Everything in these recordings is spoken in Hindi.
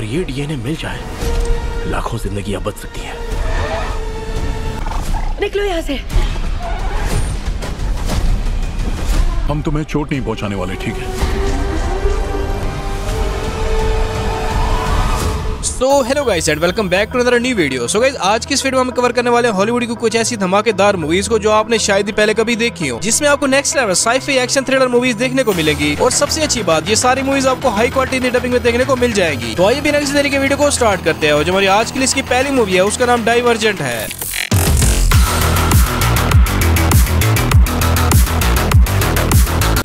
ये डीएनए मिल जाए, लाखों जिंदगियां बच सकती हैं। निकलो यहाँ से। हम तुम्हें चोट नहीं पहुंचाने वाले, ठीक है? So hello guys and welcome back to another new video. So guys आज की इस वीडियो में हम कवर करने वाले हैं हॉलीवुड की कुछ ऐसी धमाकेदार मूवीज को जो आपने शायद ही पहले कभी देखी हो, जिसमें आपको next level sci fi action thriller movies देखने को मिलेगी। और सबसे अच्छी बात, ये सारी मूवीज आपको हाई क्वालिटी डबिंग में देखने को मिल जाएगी। तो आइए बिना किसी देरी के वीडियो को स्टार्ट करते हैं। और जो हमारी आज की लिस्ट की पहली मूवी है उसका नाम डाइवर्जेंट है।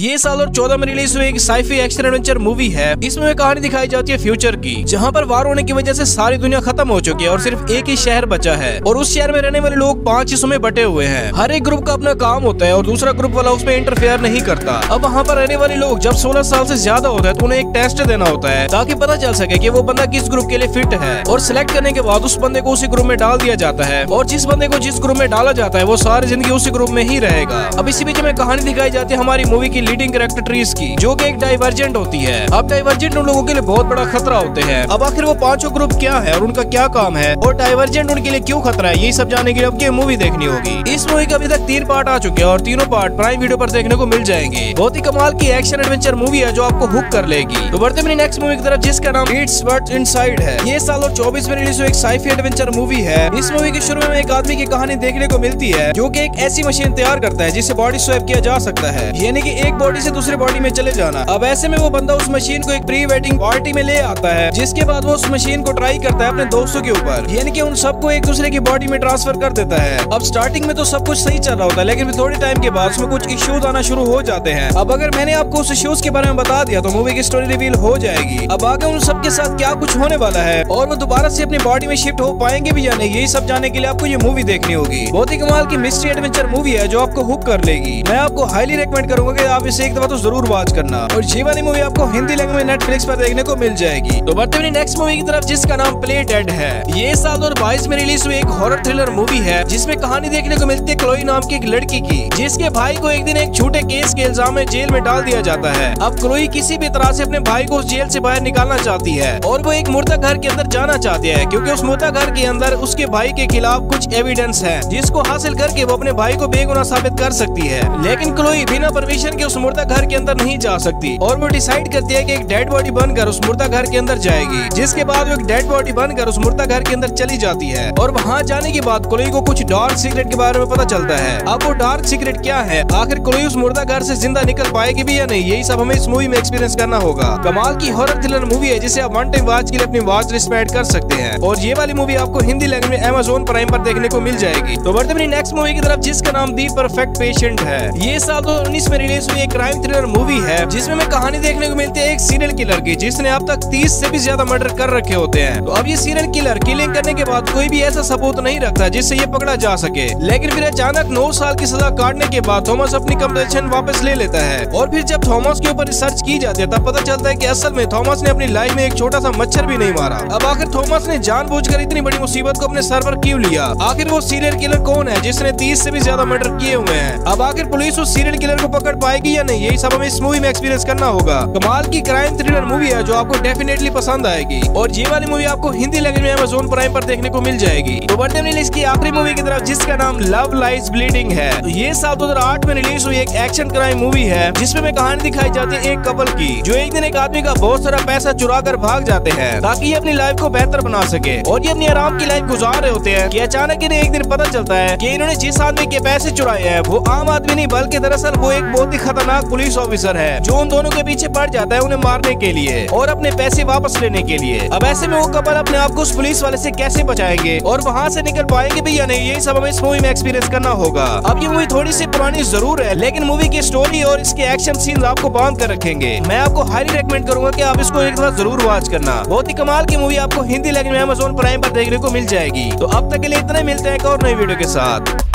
ये साल और 14 में रिलीज हुई एक साइफाई एक्शन एडवेंचर मूवी है। इसमें कहानी दिखाई जाती है फ्यूचर की, जहाँ पर वार होने की वजह से सारी दुनिया खत्म हो चुकी है और सिर्फ एक ही शहर बचा है। और उस शहर में रहने वाले लोग 5 हिस्सों में बटे हुए हैं। हर एक ग्रुप का अपना काम होता है और दूसरा ग्रुप वाला उसमें इंटरफेयर नहीं करता। अब वहाँ पर रहने वाले लोग जब 16 साल से ज्यादा होता है तो उन्हें एक टेस्ट देना होता है ताकि पता चल सके कि वो बंदा किस ग्रुप के लिए फिट है। और सिलेक्ट करने के बाद उस बंदे को उसी ग्रुप में डाल दिया जाता है। और जिस बंदे को जिस ग्रुप में डाला जाता है वो सारी जिंदगी उसी ग्रुप में ही रहेगा। अब इसी बीच में कहानी दिखाई जाती है हमारी मूवी की लीडिंग कैरेक्टर की, जो कि एक डाइवर्जेंट होती है। अब डाइवर्जेंट उन लोगों के लिए बहुत बड़ा खतरा होते हैं। अब आखिर वो 5 ग्रुप क्या है और उनका क्या काम है और डाइवर्जेंट उनके लिए क्यों खतरा है, यही सब जानने के लिए आपको मूवी देखनी होगी। इस मूवी के अभी तक 3 पार्ट आ चुके हैं और तीनों पार्ट प्राइम वीडियो पर देखने को मिल जाएंगे। बहुत ही कमाल की एक्शन एडवेंचर मूवी है जो आपको हुक कर लेगी। तो बढ़ते हैं नेक्स्ट मूवी की तरफ, जिसका नाम इट्स व्हाट्स इनसाइड है। ये साल और 24 में रिलीज हुई एक साइफाई एडवेंचर मूवी है। इस मूवी के शुरू में एक आदमी की कहानी देखने को मिलती है जो कि एक ऐसी मशीन तैयार करता है जिससे बॉडी स्वैप किया जा सकता है, यानी कि एक बॉडी से दूसरी बॉडी में चले जाना। अब ऐसे में वो बंदा उस मशीन को एक प्री वेडिंग पार्टी में ले आता है, जिसके बाद वो उस मशीन को ट्राई करता है अपने दोस्तों के ऊपर, यानी कि उन सबको एक दूसरे की बॉडी में ट्रांसफर कर देता है। अब स्टार्टिंग में तो सब कुछ सही चल रहा होता है, लेकिन थोड़े टाइम के बाद उसमें कुछ इश्यूज आना शुरू हो जाते हैं। अब अगर मैंने आपको उस इश्यूज के बारे में बता दिया तो मूवी की स्टोरी रिवील हो जाएगी। अब आगे उन सब के साथ क्या कुछ होने वाला है और वो दोबारा से अपनी बॉडी में शिफ्ट हो पाएंगे भी या नहीं, यही सब जानने के लिए आपको ये मूवी देखनी होगी। बहुत ही कमाल की मिस्ट्री एडवेंचर मूवी है जो आपको हुक कर लेगी। मैं आपको हाईली रिकमेंड करूंगा कि आप इसे एक दफा तो जरूर वॉच करना। और ये वाली मूवी आपको हिंदी लैंग्वेज में नेटफ्लिक्स पर देखने को मिल जाएगी। तो बढ़ते हैं नेक्स्ट मूवी की तरफ, जिसका नाम प्ले डेड है। ये साल 2022 में रिलीज हुई एक हॉरर थ्रिलर मूवी है, जिसमें कहानी देखने को मिलती है क्लोई नाम की एक लड़की की, जिसके भाई को एक दिन एक झूठे केस के इल्जाम में जेल में डाल दिया जाता है। अब क्लोई किसी भी तरह से अपने भाई को उस जेल से बाहर निकालना चाहती है और वो एक मुर्दा घर के अंदर जाना चाहती है, क्योंकि उस मुर्दा घर के अंदर उसके भाई के खिलाफ कुछ एविडेंस है, जिसको हासिल करके वो अपने भाई को बेगुनाह साबित कर सकती है। लेकिन क्लोई बिना परमिशन के उस मुर्दा घर के अंदर नहीं जा सकती और वो डिसाइड करती है कि एक डेड बॉडी बनकर उस मुर्दा घर के अंदर जाएगी, जिसके बाद वो एक डेड बॉडी बनकर उस मुर्दा घर के अंदर चली जाती है। और वहाँ जाने के बाद क्लोई को कुछ डार्क सीक्रेट के बारे में पता चलता है। अब वो डार्क सीक्रेट क्या है, आखिर क्लोई उस मुर्दा घर से जिंदा निकल पाएगी भी या नहीं, यही सब हमें इस मूवी में एक्सपीरियंस करना होगा। कमाल की हॉरर थ्रिलर मूवी है जिसे आप वन टाइम वॉच के लिए अपनी वॉच लिस्ट में ऐड कर सकते हैं। और ये वाली मूवी आपको हिंदी लैंग्वेज में Amazon प्राइम पर देखने को मिल जाएगी। तो बढ़ते हैं नेक्स्ट मूवी की तरफ, जिसका नाम दी परफेक्ट पेशेंट है। ये साल 2019 में रिलीज हुई एक क्राइम थ्रिलर मूवी है, जिसमें हमें कहानी देखने को मिलती है एक सीरियल किलर की, जिसने अब तक 30 से भी ज्यादा मर्डर कर रखे होते हैं। तो अब ये सीरियल किलर किलिंग करने के बाद कोई भी ऐसा सबूत नहीं रखता जिससे ये पकड़ा जा सके। लेकिन फिर अचानक 9 साल की सजा काटने के बाद थॉमस अपनी कंप्लेंशन वापस ले लेता है। और फिर जब थॉमस के ऊपर रिसर्च की जाती है तब पता चलता है कि असल में थॉमस ने अपनी लाइफ में एक छोटा सा मच्छर भी नहीं मारा। अब आखिर थॉमस ने जानबूझकर इतनी बड़ी मुसीबत को अपने सर पर क्यों लिया? आखिर वो सीरियल किलर कौन है जिसने 30 से भी ज्यादा मर्डर किए हुए हैं? अब आखिर पुलिस उस सीरियल किलर को पकड़ पाएगी या नहीं, यही सब हमें इस मूवी में एक्सपीरियंस करना होगा। कमाल की क्राइम थ्रिलर मूवी है जो आपको डेफिनेटली पसंद आएगी। और ये वाली मूवी आपको हिंदी लैंग्वेज में Amazon प्राइम पर देखने को मिल जाएगी। तो बढ़ते हैं इसकी आखिरी मूवी की तरफ, जिसका नाम लव लाइज ब्लीडिंग है। ये साल 2008 में रिलीज हुई एक एक्शन क्राइम मूवी है, जिसमें कहानी दिखाई जाती है एक कपल की, जो एक दिन एक आदमी का बहुत सारा पैसा चुरा कर भाग जाते हैं ताकि ये अपनी लाइफ को बेहतर बना सके। और ये अपनी आराम की लाइफ गुजार रहे होते हैं कि अचानक इन्हें एक दिन पता चलता है कि इन्होंने जिस आदमी के पैसे चुराए हैं वो आम आदमी नहीं, बल्कि दरअसल वो एक बहुत ही खतरनाक पुलिस ऑफिसर है, जो उन दोनों के पीछे पड़ जाता है उन्हें मारने के लिए और अपने पैसे वापस लेने के लिए। अब ऐसे में वो कपल अपने आप को उस पुलिस वाले से कैसे बचाएंगे और वहाँ से निकल पाएंगे भी या नहीं, यही सब हमें इस मूवी में एक्सपीरियंस करना होगा। अब ये मूवी थोड़ी सी पुरानी जरूर है, लेकिन मूवी की स्टोरी और इसके एक्शन सीन आपको बांध कर रखेंगे। मैं आपको हाईली रेकमेंड करूंगा कि आप इसको एक बार जरूर वॉच करना। बहुत ही कमाल की मूवी आपको हिंदी लैंग्वेज में Amazon प्राइम पर देखने को मिल जाएगी। तो अब तक के लिए इतना, मिलते हैं एक और नई वीडियो के साथ।